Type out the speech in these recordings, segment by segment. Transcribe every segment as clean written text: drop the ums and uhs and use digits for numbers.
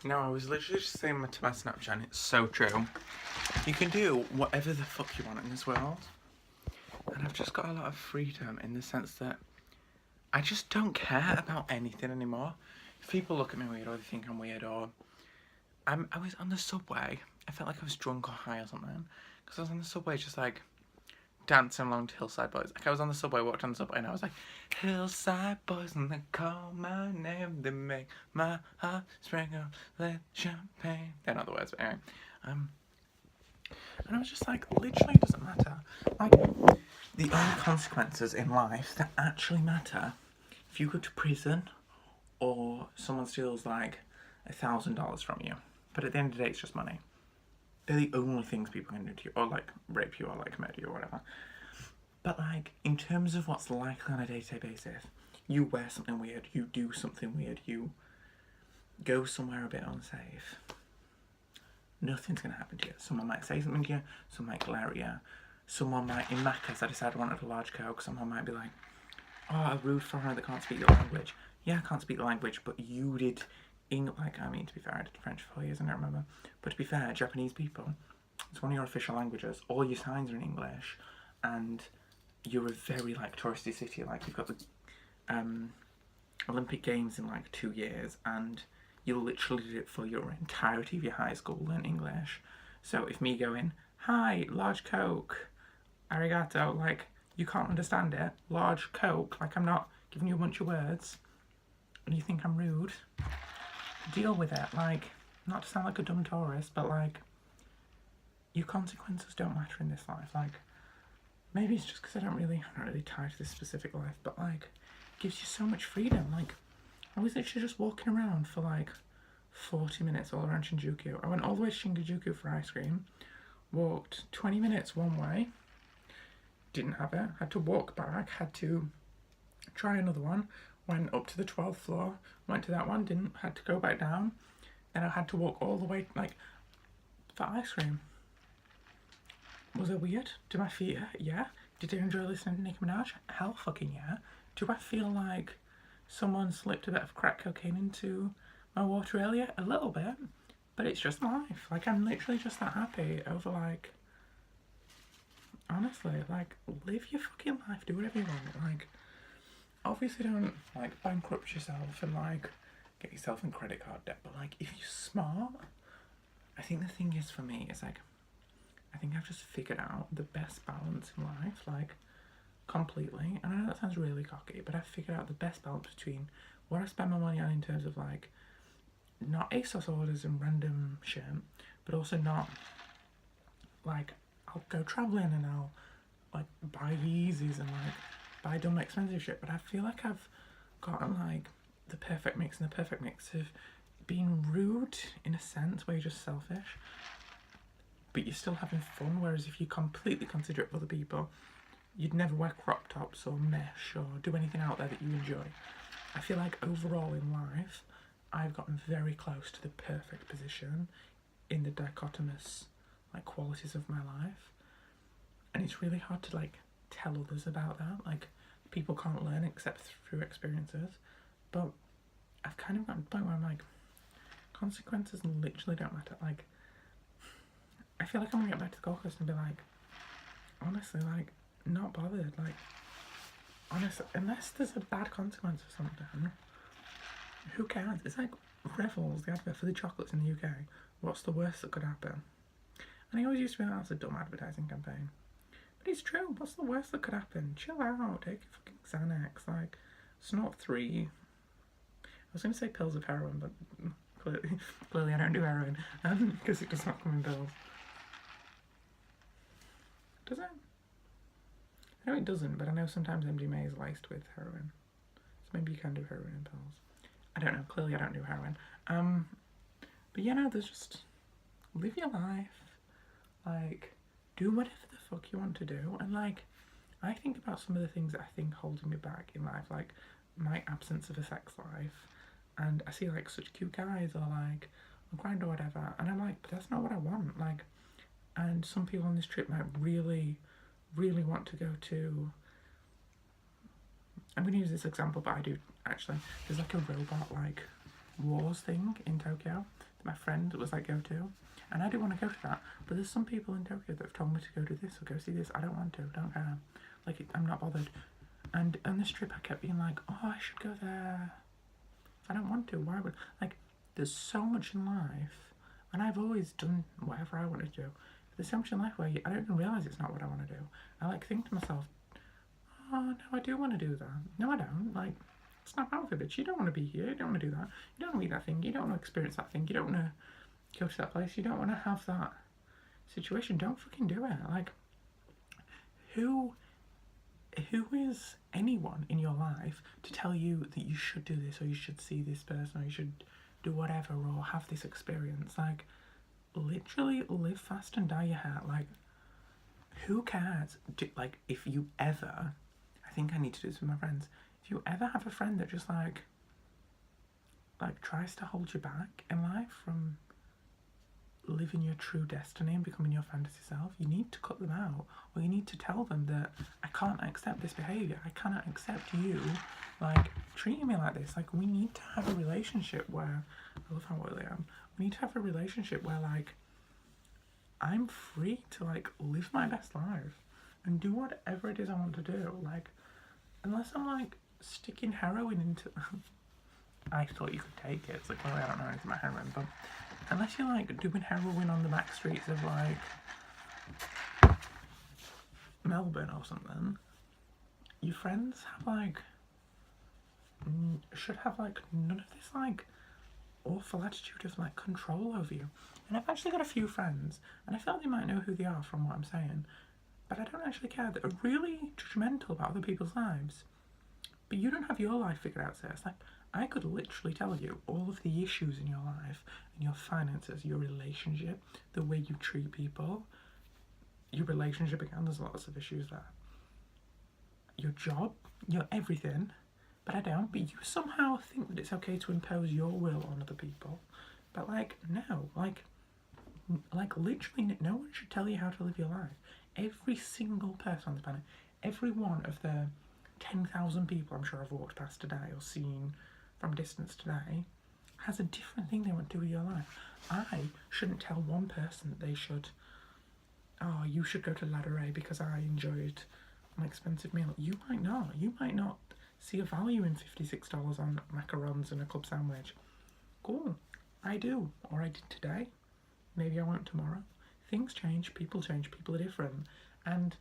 No, I was literally just saying to my Snapchat, and it's so true. You can do whatever the fuck you want in this world. And I've just got a lot of freedom in the sense that I just don't care about anything anymore. If people look at me weird or they think I'm weird or... I was on the subway. I felt like I was drunk or high or something. Because I was on the subway just like dancing along to Hillside Boys. Like I was on the subway, walked on the subway and I was like, Hillside Boys and they call my name. They make my heart sprinkle with champagne. They're not the words, but anyway. And I was just like, literally it doesn't matter. Like, the only consequences in life that actually matter, if you go to prison or someone steals like $1,000 from you, but at the end of the day it's just money. They're the only things people can do to you, or like rape you or like murder you or whatever. But like, in terms of what's likely on a day-to-day basis, you wear something weird, you do something weird, you go somewhere a bit unsafe, nothing's going to happen to you. Someone might say something to you, someone might glare at you, someone might, in my case I decided I wanted a large coke, someone might be like, oh, a rude foreigner that can't speak the language. Yeah, I can't speak the language, but you did, like, I mean, to be fair, I did French for 4 years, I don't remember, but to be fair, Japanese people, it's one of your official languages, all your signs are in English, and you're a very, like, touristy city, like, you've got the Olympic Games in, like, 2 years, and you literally did it for your entirety of your high school, learn English. So if me going, hi, large coke, arigato, like, you can't understand it, large coke, like, I'm not giving you a bunch of words, and you think I'm rude, deal with it, like, not to sound like a dumb tourist, but, like, your consequences don't matter in this life, like, maybe it's just because I'm not really tied to this specific life, but, like, it gives you so much freedom, like, I was literally just walking around for like 40 minutes all around Shinjuku. I went all the way to Shinjuku for ice cream, walked 20 minutes one way, didn't have it, had to walk back, had to try another one, went up to the 12th floor, went to that one, didn't, had to go back down, then I had to walk all the way, like, for ice cream. Was it weird? Did my feet hurt? Yeah. Did I enjoy listening to Nicki Minaj? Hell fucking yeah. Do I feel like someone slipped a bit of crack cocaine into my water earlier? A little bit, but it's just life. Like, I'm literally just that happy over, like, honestly, like, live your fucking life, do whatever you want. Like, obviously don't, like, bankrupt yourself and, like, get yourself in credit card debt, but, like, if you're smart, I think the thing is for me, is, like, I think I've just figured out the best balance in life, like, completely, and I know that sounds really cocky, but I've figured out the best balance between what I spend my money on in terms of, like, not ASOS orders and random shit, but also not, like, I'll go travelling and I'll, like, buy Yeezys and, like, buy dumb expensive shit, but I feel like I've gotten, like, the perfect mix, and the perfect mix of being rude in a sense where you're just selfish, but you're still having fun, whereas if you're completely considerate of other people, you'd never wear crop tops or mesh or do anything out there that you enjoy. I feel like overall in life, I've gotten very close to the perfect position in the dichotomous, like, qualities of my life. And it's really hard to, like, tell others about that. Like, people can't learn except through experiences. But I've kind of gotten to the point where I'm like, consequences literally don't matter. Like, I feel like I'm gonna get back to the Gold Coast and be like, honestly, like, not bothered, like, honestly, unless there's a bad consequence or something, who cares? It's like Revels, the advert for the chocolates in the UK. What's the worst that could happen? And I always used to be like, that's a dumb advertising campaign. But it's true, what's the worst that could happen? Chill out, take a fucking Xanax, like, snort 3. I was going to say pills of heroin, but clearly I don't do heroin, because it does not come in pills. Does it? I know it doesn't, but I know sometimes MDMA is laced with heroin. So maybe you can do heroin in pills. I don't know, clearly I don't do heroin. But yeah, no, there's just, live your life. Like, do whatever the fuck you want to do. And, like, I think about some of the things that I think holding me back in life, like my absence of a sex life. And I see, like, such cute guys or, like, a grind or whatever. And I'm like, but that's not what I want. Like, and some people on this trip might really want to go to, I'm going to use this example, but I do actually, there's like a robot, like, wars thing in Tokyo. friend was like, go to. And I do want to go to that. But there's some people in Tokyo that have told me to go to this or go see this. I don't want to, don't care. Like, I'm not bothered. And on this trip, I kept being like, oh, I should go there. I don't want to. Why would... Like, there's so much in life. And I've always done whatever I wanted to do. There's so much in life where I don't even realise it's not what I want to do. I, like, think to myself, oh, no, I do want to do that. No, I don't. Like, snap out of it, bitch. You don't want to be here. You don't want to do that. You don't want to eat that thing. You don't want to experience that thing. You don't want to go to that place. You don't want to have that situation. Don't fucking do it. Like, who is anyone in your life to tell you that you should do this or you should see this person or you should do whatever or have this experience? Like, literally live fast and dye your hair. Like, who cares? Like, if you ever, I think I need to do this with my friends, if you ever have a friend that just like tries to hold you back in life from living your true destiny and becoming your fantasy self, you need to cut them out, or you need to tell them that I can't accept this behaviour. I cannot accept you like treating me like this. Like, we need to have a relationship where, I love how oily I am, we need to have a relationship where like I'm free to like live my best life and do whatever it is I want to do. Like, unless I'm like sticking heroin into I thought you could take it. It's like, well, I don't know anything about heroin, but unless you're like doing heroin on the back streets of like Melbourne or something, your friends have like should have like none of this like awful attitude of like control over you. And I've actually got a few friends, and I feel like they might know who they are from what I'm saying, but I don't actually care, that are really judgmental about other people's lives. But you don't have your life figured out, sis. Like, I could literally tell you all of the issues in your life, and your finances, your relationship, the way you treat people, your relationship, again, there's lots of issues there. Your job, your everything, but I don't. But you somehow think that it's okay to impose your will on other people. But like, no, like literally no one should tell you how to live your life. Every single person on the planet, every one of the 10,000 people I'm sure I've walked past today or seen from a distance today has a different thing they want to do with your life. I shouldn't tell one person that they should, oh, you should go to liberated because I enjoyed an expensive meal. You might not. You might not see a value in $56 on macarons and a club sandwich. Cool. I do. Or I did today. Maybe I won't tomorrow. Things change. People change. People are different. And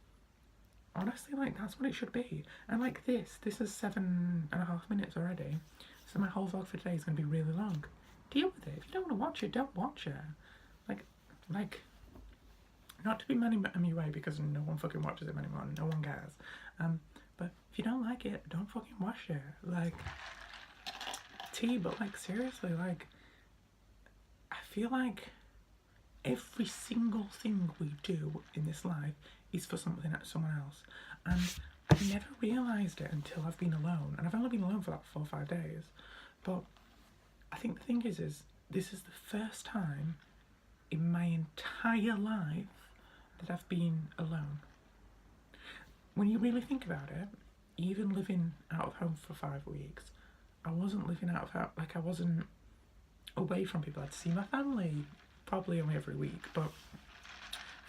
honestly, like, that's what it should be. And like this is 7.5 minutes already. So my whole vlog for today is going to be really long. Deal with it. If you don't want to watch it, don't watch it. Like, not to be many way, because no one fucking watches it anymore. No one cares. But if you don't like it, don't fucking watch it. Like, but like, seriously, like, I feel like every single thing we do in this life is for someone else. And I've never realised it until I've been alone. And I've only been alone for like 4 or 5 days. But I think the thing is this is the first time in my entire life that I've been alone. When you really think about it, even living out of home for 5 weeks, I wasn't living out of house, like I wasn't away from people. I'd see my family probably only every week, but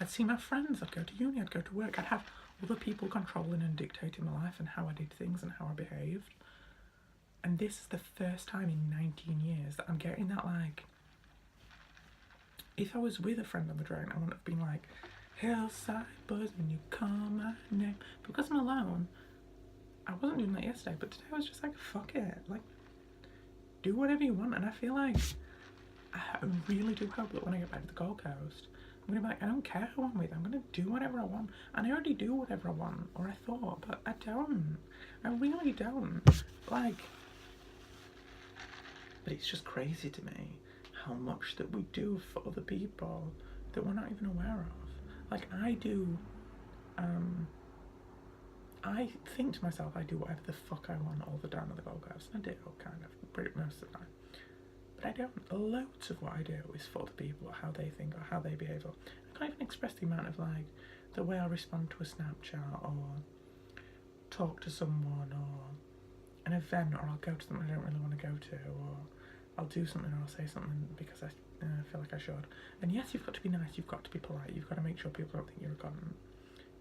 I'd see my friends, I'd go to uni, I'd go to work, I'd have other people controlling and dictating my life and how I did things and how I behaved. And this is the first time in 19 years that I'm getting that, like, if I was with a friend on the train, I wouldn't have been like, hillside boys when you call my name. Because I'm alone, I wasn't doing that yesterday, but today I was just like, fuck it, like, do whatever you want. And I feel like, I really do hope that when I get back to the Gold Coast, I'm going to be like, I don't care who I'm with, I'm going to do whatever I want. And I already do whatever I want, or I thought, but I don't. I really don't. Like, but it's just crazy to me how much that we do for other people that we're not even aware of. Like, I do, I think to myself, I do whatever the fuck I want all the time at the Gold Coast. I do, kind of, pretty most of the time. But I don't. Loads of what I do is for other people, or how they think, or how they behave. Or I can't even express the amount of, like, the way I respond to a Snapchat, or talk to someone, or an event, or I'll go to something I don't really want to go to, or I'll do something or I'll say something because I feel like I should. And yes, you've got to be nice, you've got to be polite, you've got to make sure people don't think you're a cunt.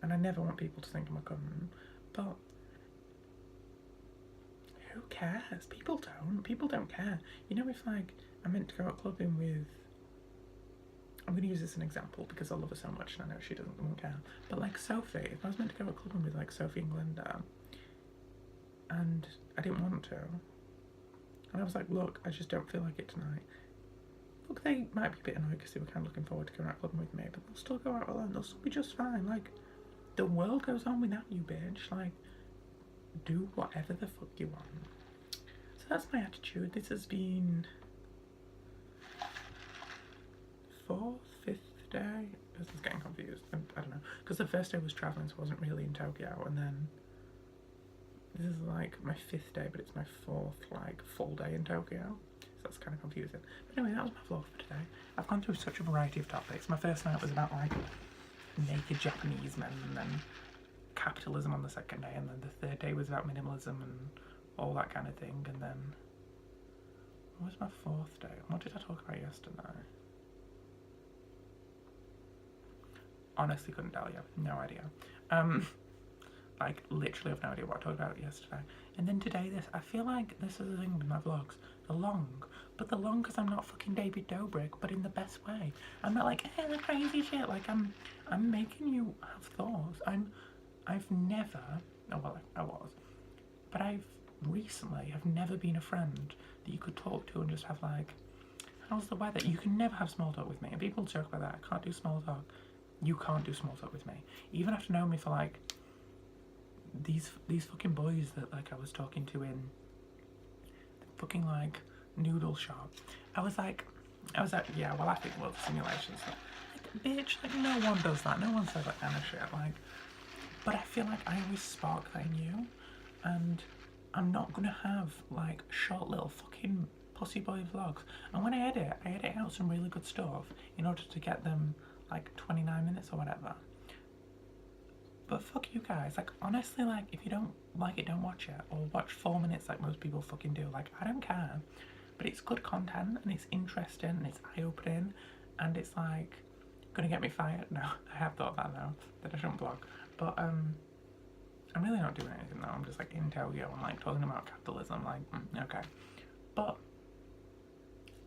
And I never want people to think I'm a cunt, but who cares? People don't care. You know, if like I meant to go out clubbing with, I'm going to use this as an example because I love her so much and I know she won't care, but like Sophie, if I was meant to go out clubbing with like Sophie and Glinda and I didn't want to, and I was like, look, I just don't feel like it tonight. Look, they might be a bit annoyed because they were kind of looking forward to going out clubbing with me, but they'll still go out alone, they'll still be just fine. Like, the world goes on without you, bitch. Like, do whatever the fuck you want. So that's my attitude. This has been 4th, 5th day. This is getting confused. I don't know, because the first day was travelling, so I wasn't really in Tokyo, and then this is like my 5th day, but it's my 4th like full day in Tokyo, so that's kind of confusing. But anyway, that was my vlog for today. I've gone through such a variety of topics. My first night was about like naked Japanese men, and then capitalism on the second day, and then the 3rd day was about minimalism and all that kind of thing, and then what was my 4th day? What did I talk about yesterday? Honestly couldn't tell you, no idea. Like literally have no idea what I talked about yesterday. And then today, I feel like this is the thing with my vlogs, they're long, but they're long because I'm not fucking David Dobrik, but in the best way. I'm not like, hey, the crazy shit, like I'm making you have thoughts. I've never, oh well, I was, but I've recently have never been a friend that you could talk to and just have like, how's the weather? You can never have small talk with me, and people joke about that, I can't do small talk. You can't do small talk with me. Even after knowing me for like, these fucking boys that like I was talking to in the fucking like noodle shop, I was like, yeah, well I think we're simulations. Like, bitch, like no one does that, no one says that kind of shit, like, but I feel like I always spark that in you, and I'm not gonna have like short little fucking pussy boy vlogs. And when I edit out some really good stuff in order to get them like 29 minutes or whatever. But fuck you guys, like honestly, like if you don't like it, don't watch it, or watch 4 minutes like most people fucking do. Like I don't care, but it's good content and it's interesting and it's eye-opening, and it's like gonna get me fired. No, I have thought that now, that I shouldn't vlog, but I'm really not doing anything though. I'm just like in Tokyo and like talking about capitalism, like okay, but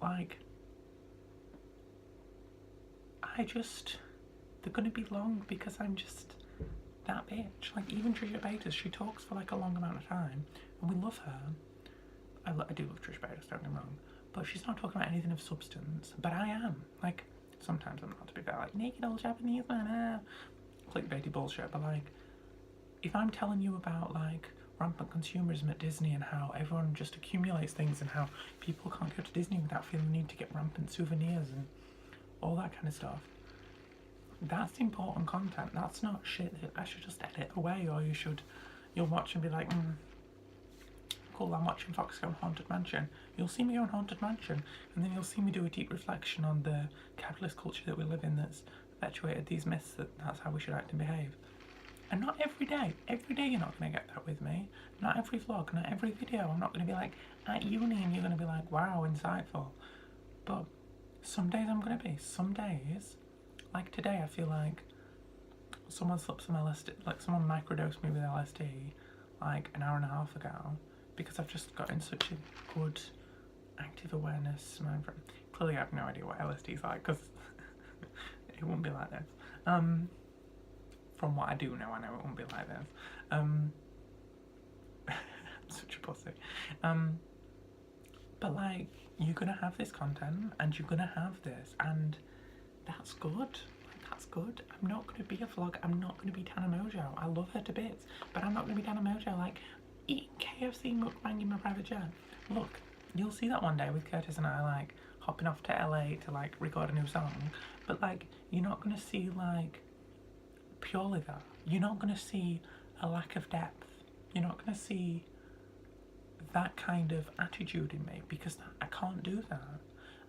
like they're gonna be long because I'm just that bitch. Like even Trisha Paytas, she talks for like a long amount of time and we love her. I do love Trisha Paytas, don't get me wrong, but she's not talking about anything of substance. But I am. Like sometimes I'm not, to be fair, like naked old Japanese man, clickbaity bullshit, but like if I'm telling you about like rampant consumerism at Disney and how everyone just accumulates things and how people can't go to Disney without feeling the need to get rampant souvenirs and all that kind of stuff, that's important content. That's not shit that I should just edit away, or you'll watch and be like, cool, I'm watching Fox go on Haunted Mansion. You'll see me go on Haunted Mansion, and then you'll see me do a deep reflection on the capitalist culture that we live in that's perpetuated these myths that that's how we should act and behave. And not every day you're not going to get that with me. Not every vlog, not every video. I'm not going to be like, at uni, and you're going to be like, wow, insightful. But some days I'm going to be. Some days, like today, I feel like someone slipped some LSD, like someone microdosed me with LSD like an hour and a half ago, because I've just got in such a good active awareness mind frame. Clearly I have no idea what LSD is like, because it wouldn't be like this. From what I do know, I know it won't be like this. I'm such a pussy. But like, you're gonna have this content and you're gonna have this, and that's good. Like, that's good. I'm not gonna be a vlog. I'm not gonna be Tana Mojo. I love her to bits, but I'm not gonna be Tana Mojo like eating KFC mukbang in my private jet. Look, you'll see that one day with Curtis and I like hopping off to LA to like record a new song, but like you're not gonna see like purely that. You're not gonna see a lack of depth. You're not gonna see that kind of attitude in me, because I can't do that.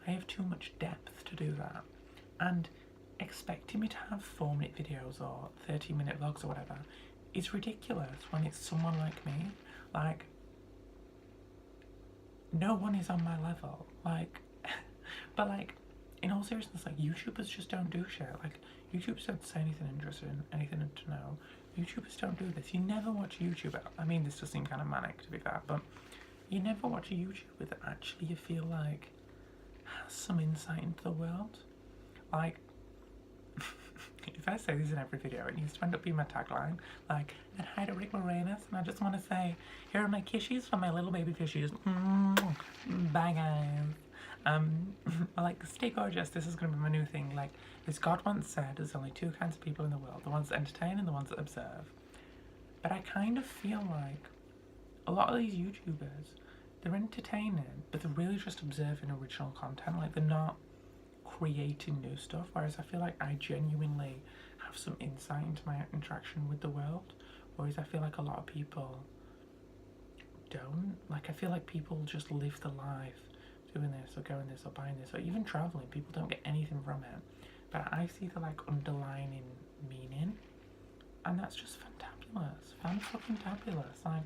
I have too much depth to do that. And expecting me to have 4-minute videos or 30-minute vlogs or whatever is ridiculous when it's someone like me. Like, no one is on my level. Like, but like, in all seriousness, like YouTubers just don't do shit. Like YouTubers don't say anything interesting, anything to know. YouTubers don't do this. You never watch a YouTuber. I mean, this does seem kind of manic to be fair, but you never watch a YouTuber that actually you feel like has some insight into the world. Like, if I say this in every video, it needs to end up being my tagline. Like, and hi to Rick Moranis, and I just want to say, here are my kishies for my little baby fishies. Bye guys. Like, stay gorgeous. This is going to be my new thing. Like, as God once said, there's only two kinds of people in the world: the ones that entertain and the ones that observe. But I kind of feel like a lot of these YouTubers, they're entertaining, but they're really just observing original content. Like, they're not creating new stuff, whereas I feel like I genuinely have some insight into my interaction with the world, whereas I feel like a lot of people don't. Like, I feel like people just live the life doing this or going this or buying this or even traveling. People don't get anything from it, but I see the like underlining meaning, and that's just fantabulous. Fan-fucking-tabulous. Like,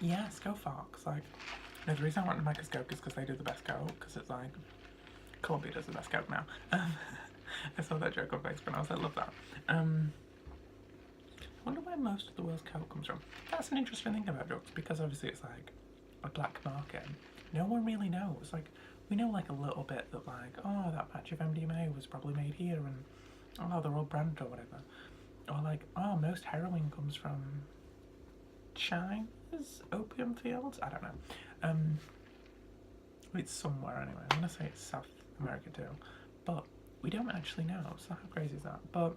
yes, go Fox. Like, no, the reason I want to make us Coke is because they do the best Coke, because it's like, Columbia does the best Coke now. I saw that joke on Facebook and I was like, love that. I wonder where most of the world's Coke comes from. That's an interesting thing about jokes, because obviously it's like a black market. No one really knows. Like, we know like a little bit that like, oh, that batch of MDMA was probably made here, and oh, they're all branded or whatever. Or like, oh, most heroin comes from China's opium fields? I don't know. It's somewhere anyway. I'm gonna say it's South America too, but we don't actually know. So how crazy is that? But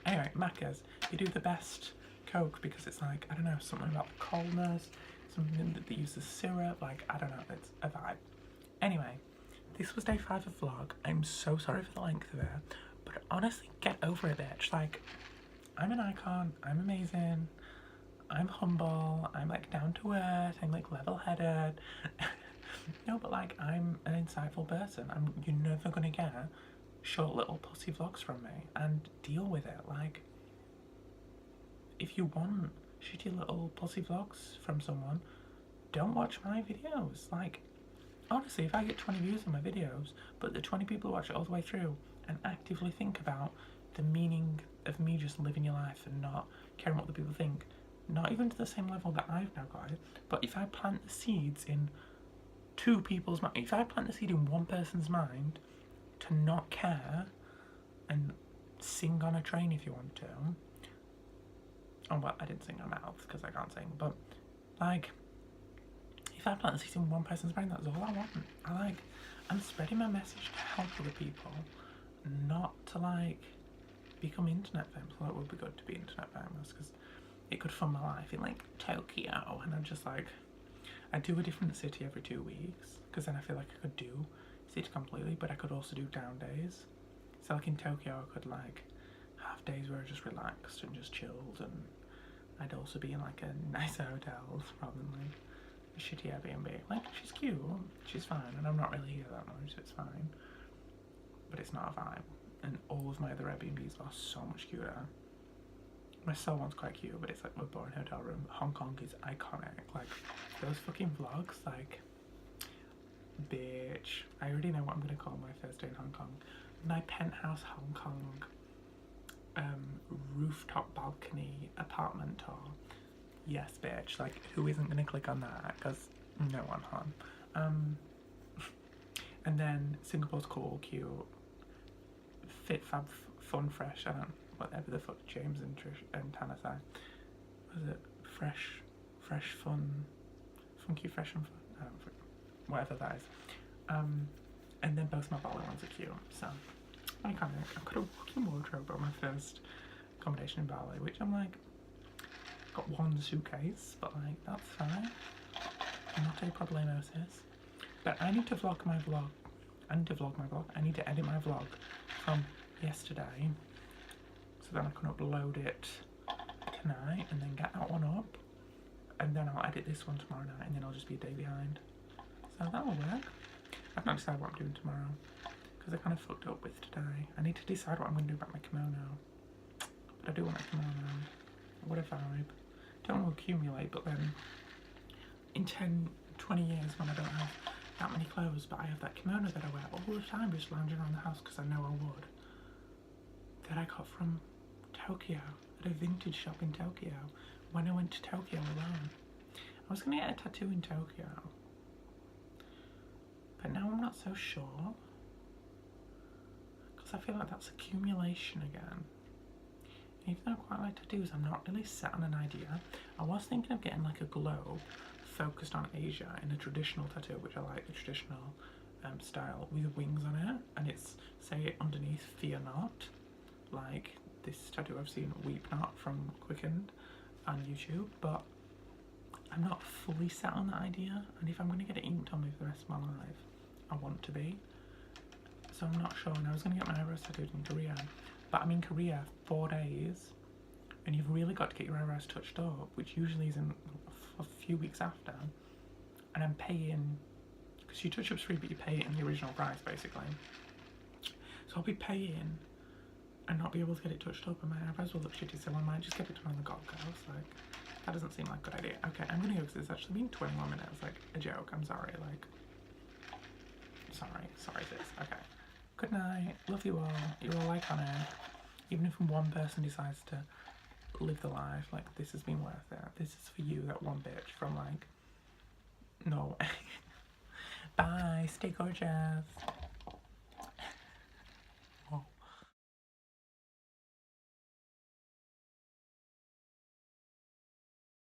anyway, Macca's, they do the best Coke because it's like, I don't know, something about the coldness, something that they use the syrup. Like, I don't know, it's a vibe. Anyway, this was day 5 of vlog. I'm so sorry for the length of it, but honestly, get over it, bitch. Like, I'm an icon. I'm amazing. I'm humble, I'm like down to earth, I'm like level-headed. No, but like, I'm an insightful person. You're never gonna get short little pussy vlogs from me, and deal with it. Like, if you want shitty little pussy vlogs from someone, don't watch my videos. Like, honestly, if I get 20 views on my videos, but the 20 people who watch it all the way through and actively think about the meaning of me just living your life and not caring what the people think, not even to the same level that I've now got it, but if I plant the seeds in 2 people's mind, if I plant the seed in one person's mind to not care and sing on a train if you want to, oh well, I didn't sing on mouth because I can't sing, but like, if I plant the seeds in one person's mind, that's all I want. I'm spreading my message to help other people, not to like become internet famous. Well, it would be good to be internet famous because it could fund my life in like Tokyo, and I'm just like, I do a different city every 2 weeks, because then I feel like I could do city completely, but I could also do down days. So like in Tokyo, I could like have days where I just relaxed and just chilled, and I'd also be in like a nicer hotel rather than like a shitty Airbnb. Like, she's cute, she's fine, and I'm not really here that much, so it's fine, but it's not a vibe. And all of my other Airbnbs are so much cuter. My Seoul one's quite cute, but it's like a boring hotel room. Hong Kong is iconic. Like, those fucking vlogs, like, bitch. I already know what I'm gonna call my first day in Hong Kong. My penthouse Hong Kong rooftop balcony apartment tour. Yes, bitch. Like, who isn't gonna click on that? Because no one, hon. And then Singapore's cool, cute, fit, fab, fun, fresh. I don't. Whatever the fuck James and Trish and Tanner say. Was it fresh, fun, funky, fresh and fun? Whatever that is. And then both my Bali ones are cute. So I could have walked in wardrobe on my first accommodation in Bali, which I'm like, got one suitcase, but like, that's fine. Not a problemasis. But I need to vlog my vlog. I need to edit my vlog from yesterday, so then I can upload it tonight and then get that one up, and then I'll edit this one tomorrow night, and then I'll just be a day behind. So that'll work. I've not decided what I'm doing tomorrow because I kind of fucked up with today. I need to decide what I'm going to do about my kimono, but I do want a kimono. What a vibe. Don't want to accumulate, but then in 10, 20 years when I don't have that many clothes, but I have that kimono that I wear all the time just lounging around the house because I know I would, that I got from Tokyo, at a vintage shop in Tokyo, when I went to Tokyo alone. I was going to get a tattoo in Tokyo, but now I'm not so sure, because I feel like that's accumulation again. Even though I quite like tattoos, I'm not really set on an idea. I was thinking of getting like a globe focused on Asia in a traditional tattoo, which I like the traditional style with wings on it, and it's, say, underneath fear not, like this tattoo I've seen, weep not, from Quickened on YouTube, but I'm not fully set on that idea, and if I'm going to get it inked on me for the rest of my life, I want to be. So I'm not sure, and I was going to get my eyebrows tattooed in Korea, but I'm in Korea 4 days, and you've really got to get your eyebrows touched up, which usually is in a few weeks after, and I'm paying, because your touch-up's free, but you pay it in the original price, basically. So I'll be paying and not be able to get it touched up, and my eyebrows will look shitty, so I might just get it done on the Gold Coast. Like, that doesn't seem like a good idea. Okay, I'm gonna go because it's actually been 21 minutes, like a joke. I'm sorry, like, sorry sis. Okay, good night, love you all, you're all iconic. Even if one person decides to live the life, like, this has been worth it. This is for you, that one bitch from, like, Norway. Bye, stay gorgeous.